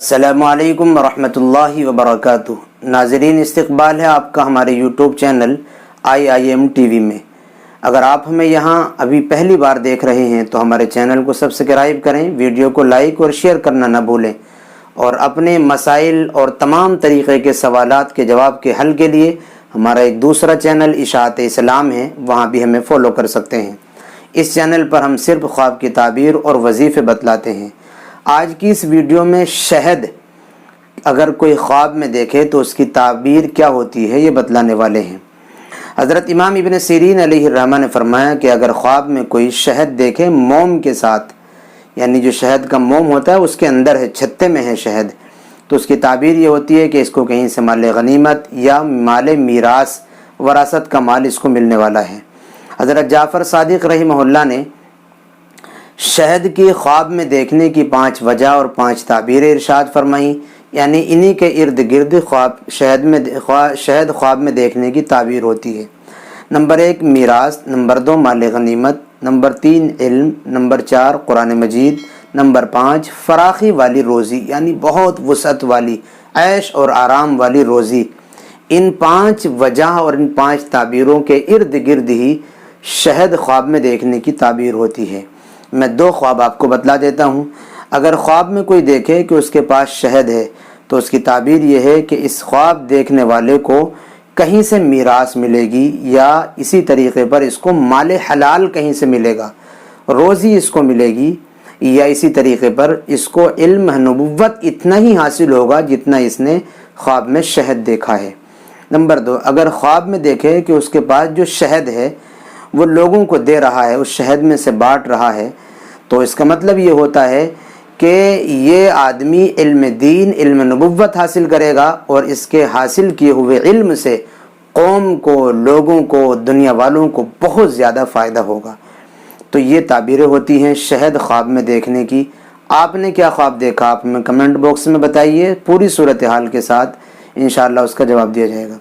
السلام علیکم ورحمۃ اللہ وبرکاتہ۔ ناظرین، استقبال ہے آپ کا ہمارے یوٹیوب چینل IIM TV میں۔ اگر آپ ہمیں یہاں ابھی پہلی بار دیکھ رہے ہیں تو ہمارے چینل کو سبسکرائب کریں، ویڈیو کو لائک اور شیئر کرنا نہ بھولیں، اور اپنے مسائل اور تمام طریقے کے سوالات کے جواب کے حل کے لیے ہمارا ایک دوسرا چینل اشاعت اسلام ہے، وہاں بھی ہمیں فالو کر سکتے ہیں۔ اس چینل پر ہم صرف خواب کی تعبیر اور وظیفے بتلاتے ہیں۔ آج کی اس ویڈیو میں شہد اگر کوئی خواب میں دیکھے تو اس کی تعبیر کیا ہوتی ہے یہ بتلانے والے ہیں۔ حضرت امام ابن سیرین علیہ الرحمہ نے فرمایا کہ اگر خواب میں کوئی شہد دیکھے موم کے ساتھ، یعنی جو شہد کا موم ہوتا ہے اس کے اندر ہے، چھتے میں ہے شہد، تو اس کی تعبیر یہ ہوتی ہے کہ اس کو کہیں سے مال غنیمت یا مال میراث، وراثت کا مال اس کو ملنے والا ہے۔ حضرت جعفر صادق رحمہ اللہ نے شہد کی خواب میں دیکھنے کی 5 وجہ اور 5 تعبیریں ارشاد فرمائیں، یعنی انہی کے ارد گرد شہد خواب میں دیکھنے کی تعبیر ہوتی ہے۔ نمبر 1 میراث، نمبر 2 مال غنیمت، نمبر 3 علم، نمبر 4 قرآن مجید، نمبر 5 فراخی والی روزی، یعنی بہت وسعت والی، عیش اور آرام والی روزی۔ ان 5 وجہ اور ان 5 تعبیروں کے ارد گرد ہی شہد خواب میں دیکھنے کی تعبیر ہوتی ہے۔ میں 2 خواب آپ کو بتلا دیتا ہوں۔ اگر خواب میں کوئی دیکھے کہ اس کے پاس شہد ہے تو اس کی تعبیر یہ ہے کہ اس خواب دیکھنے والے کو کہیں سے میراث ملے گی، یا اسی طریقے پر اس کو مال حلال کہیں سے ملے گا، روزی اس کو ملے گی، یا اسی طریقے پر اس کو علم نبوت اتنا ہی حاصل ہوگا جتنا اس نے خواب میں شہد دیکھا ہے۔ نمبر 2 اگر خواب میں دیکھے کہ اس کے پاس جو شہد ہے وہ لوگوں کو دے رہا ہے، اس شہد میں سے بانٹ رہا ہے، تو اس کا مطلب یہ ہوتا ہے کہ یہ آدمی علم دین، علم نبوت حاصل کرے گا، اور اس کے حاصل کیے ہوئے علم سے قوم کو، لوگوں کو، دنیا والوں کو بہت زیادہ فائدہ ہوگا۔ تو یہ تعبیریں ہوتی ہیں شہد خواب میں دیکھنے کی۔ آپ نے کیا خواب دیکھا آپ ہمیں کمنٹ باکس میں بتائیے، پوری صورتحال کے ساتھ، انشاءاللہ اس کا جواب دیا جائے گا۔